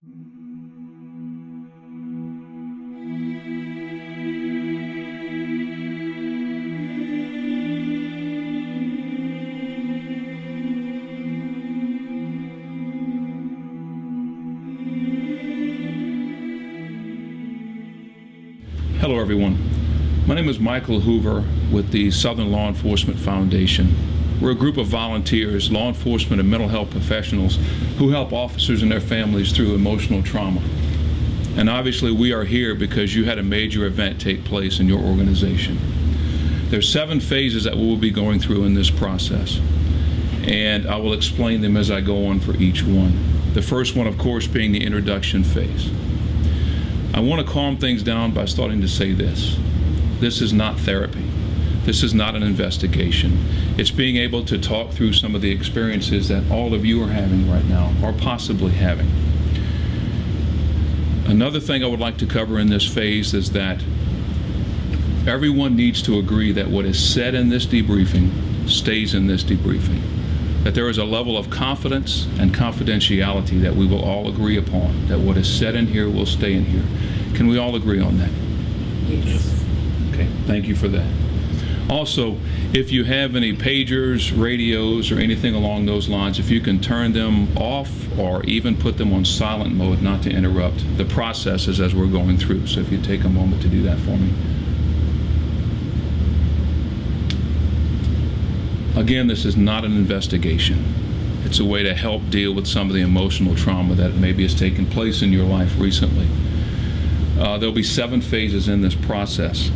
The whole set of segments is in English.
Hello, everyone. My name is Michael Hoover with the Southern Law Enforcement Foundation. We're a group of volunteers, law enforcement and mental health professionals who help officers and their families through emotional trauma. And obviously we are here because you had a major event take place in your organization. There's 7 phases that we will be going through in this process, and I will explain them as I go on for each one. The first one, of course, being the introduction phase. I want to calm things down by starting to say this. This is not therapy. This is not an investigation. It's being able to talk through some of the experiences that all of you are having right now, or possibly having. Another thing I would like to cover in this phase is that everyone needs to agree that what is said in this debriefing stays in this debriefing. That there is a level of confidence and confidentiality that we will all agree upon, that what is said in here will stay in here. Can we all agree on that? Yes. Okay, thank you for that. Also, if you have any pagers, radios, or anything along those lines, if you can turn them off or even put them on silent mode, not to interrupt the processes as we're going through. So if you take a moment to do that for me. Again, this is not an investigation. It's a way to help deal with some of the emotional trauma that maybe has taken place in your life recently. There'll be 7 phases in this process.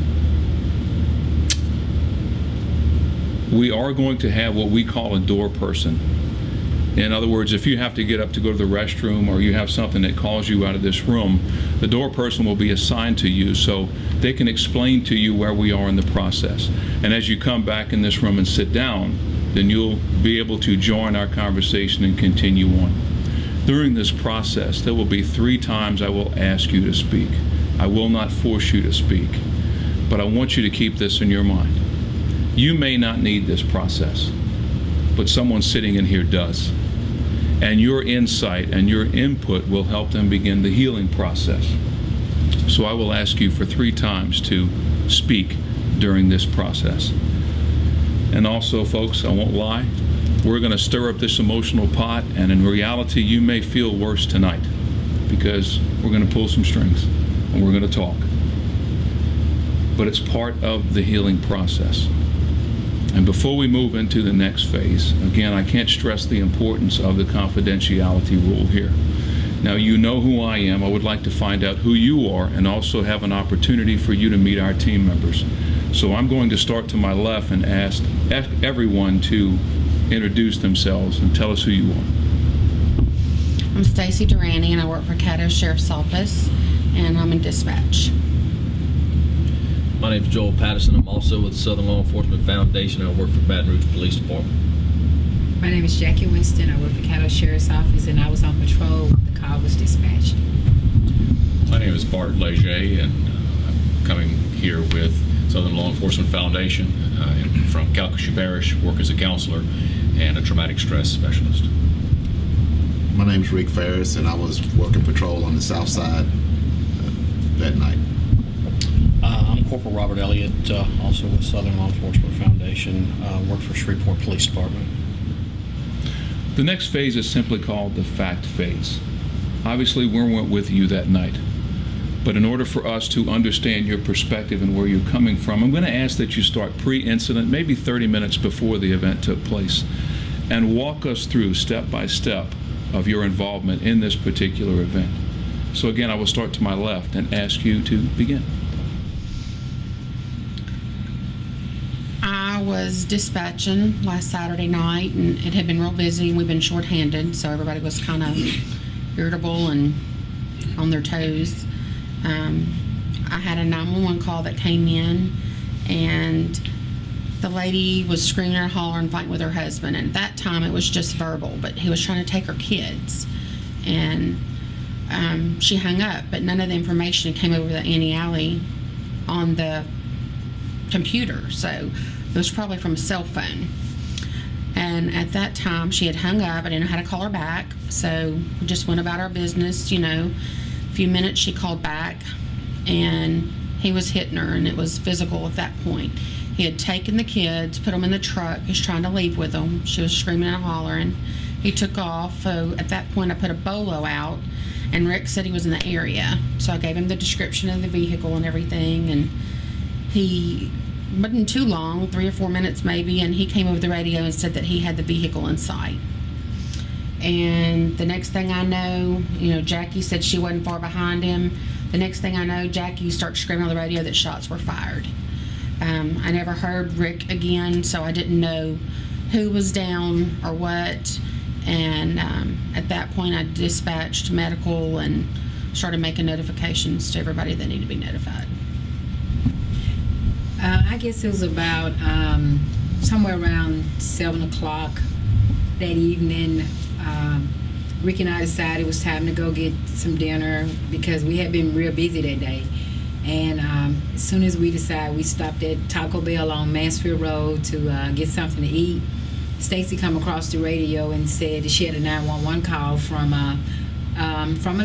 We are going to have what we call a door person. In other words, if you have to get up to go to the restroom, or you have something that calls you out of this room, the door person will be assigned to you so they can explain to you where we are in the process. And as you come back in this room and sit down, then you'll be able to join our conversation and continue on. During this process, there will be 3 times I will ask you to speak. I will not force you to speak, but I want you to keep this in your mind. You may not need this process, but someone sitting in here does. And your insight and your input will help them begin the healing process. So I will ask you for 3 times to speak during this process. And also, folks, I won't lie, we're going to stir up this emotional pot, and in reality, you may feel worse tonight because we're going to pull some strings and we're going to talk. But it's part of the healing process. And before we move into the next phase, again, I can't stress the importance of the confidentiality rule here. Now, you know who I am. I would like to find out who you are and also have an opportunity for you to meet our team members. So I'm going to start to my left and ask everyone to introduce themselves and tell us who you are. I'm Stacy Durante, and I work for Caddo Sheriff's Office, and I'm in dispatch. My name is Joel Patterson. I'm also with the Southern Law Enforcement Foundation. I work for Baton Rouge Police Department. My name is Jackie Winston. I work for Caddo Sheriff's Office, and I was on patrol when the call was dispatched. My name is Bart Leger, and I'm coming here with Southern Law Enforcement Foundation. I'm from Calcasieu Parish, work as a counselor and a traumatic stress specialist. My name is Rick Ferris, and I was working patrol on the south side that night. I'm Corporal Robert Elliott, also with Southern Law Enforcement Foundation, work for Shreveport Police Department. The next phase is simply called the fact phase. Obviously, we weren't with you that night. But in order for us to understand your perspective and where you're coming from, I'm going to ask that you start pre-incident, maybe 30 minutes before the event took place, and walk us through step by step of your involvement in this particular event. So again, I will start to my left and ask you to begin. I was dispatching last Saturday night, and it had been real busy, and we've been shorthanded, so everybody was kind of irritable and on their toes. I had a 911 call that came in, and the lady was screaming and hollering, fighting with her husband. And at that time, it was just verbal, but he was trying to take her kids. And she hung up, but none of the information came over the Annie Alley on the computer, so it was probably from a cell phone. And at that time, she had hung up. I didn't know how to call her back, so we just went about our business. A few minutes, she called back, and he was hitting her, and it was physical at that point. He had taken the kids, put them in the truck. He was trying to leave with them. She was screaming and hollering. He took off. So at that point, I put a bolo out, and Rick said he was in the area. So I gave him the description of the vehicle and everything, and he wasn't too long, 3 or 4 minutes maybe, and he came over the radio and said that he had the vehicle in sight. And the next thing I know, Jackie said she wasn't far behind him. The next thing I know, Jackie started screaming on the radio that shots were fired. I never heard Rick again, so I didn't know who was down or what. And at that point, I dispatched medical and started making notifications to everybody that needed to be notified. I guess it was about somewhere around 7 o'clock that evening. Rick and I decided it was time to go get some dinner because we had been real busy that day. And as soon as we decided, we stopped at Taco Bell on Mansfield Road to get something to eat. Stacy come across the radio and said that she had a 911 call from a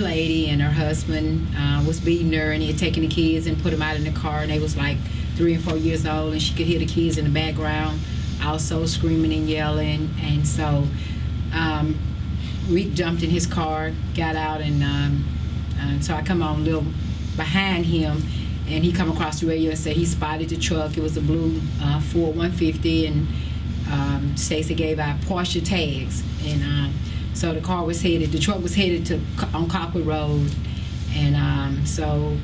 lady, and her husband was beating her, and he had taken the kids and put them out in the car, and they was like 3 and 4 years old, and she could hear the kids in the background also screaming and yelling. And so Rick jumped in his car, got out, and so I come on a little behind him, and he come across the radio and said he spotted the truck. It was a blue Ford 150, and Stacy gave out Porsche tags, and so the truck was headed on Cockwood Road, and so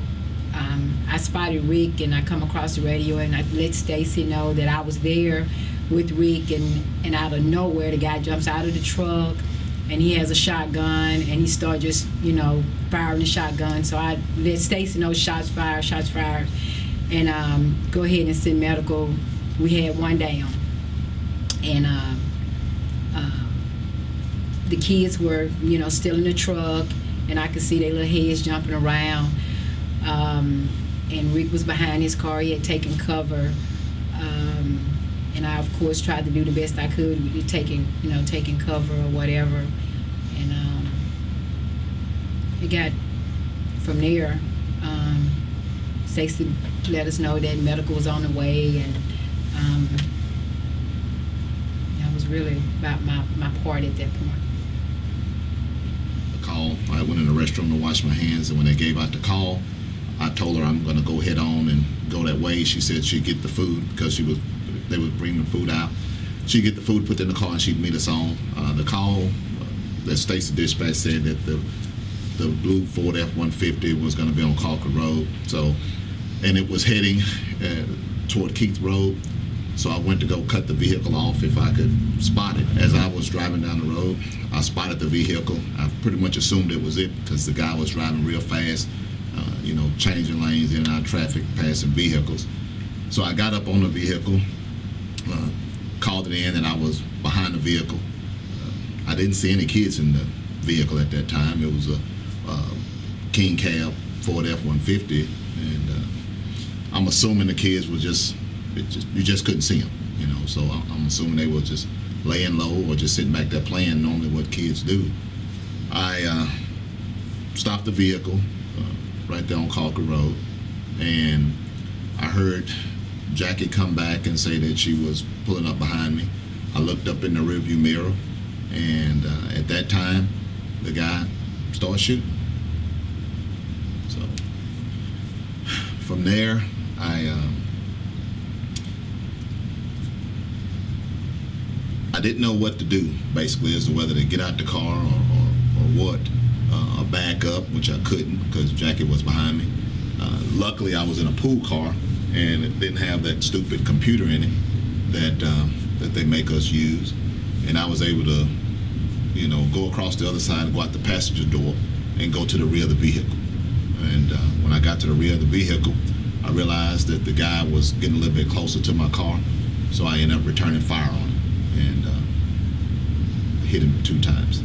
I spotted Rick, and I come across the radio, and I let Stacy know that I was there with Rick, and out of nowhere the guy jumps out of the truck, and he has a shotgun, and he started just firing the shotgun. So I let Stacy know shots fired, and go ahead and send medical. We had one down, and the kids were still in the truck, and I could see their little heads jumping around. And Rick was behind his car. He had taken cover, and I of course tried to do the best I could with taking cover or whatever. And it got from there. Stacy let us know that medical was on the way, and that was really about my part at that point. The call, I went in the restroom to wash my hands, and when they gave out the call, I told her I'm going to go head on and go that way. She said she'd get the food because they was bringing the food out. She'd get the food, put it in the car, and she'd meet us on. The call that Stacy dispatch said that the blue Ford F-150 was going to be on Calker Road. So, and it was heading toward Keith Road. So I went to go cut the vehicle off if I could spot it. As I was driving down the road, I spotted the vehicle. I pretty much assumed it was it because the guy was driving real fast, changing lanes in and out of traffic, passing vehicles. So I got up on the vehicle, called it in, and I was behind the vehicle. I didn't see any kids in the vehicle at that time. It was a King Cab Ford F-150, and I'm assuming the kids were you just couldn't see them, so I'm assuming they were just laying low or just sitting back there playing normally what kids do. I stopped the vehicle right there on Calker Road, and I heard Jackie come back and say that she was pulling up behind me. I looked up in the rearview mirror, and at that time, the guy started shooting. So from there, I didn't know what to do, basically, as to whether to get out the car or what, or back up, which I couldn't because Jackie was behind me. Luckily, I was in a pool car, and it didn't have that stupid computer in it that they make us use. And I was able to, go across the other side, go out the passenger door, and go to the rear of the vehicle. And when I got to the rear of the vehicle, I realized that the guy was getting a little bit closer to my car, so I ended up returning fire on him and hit him 2 times.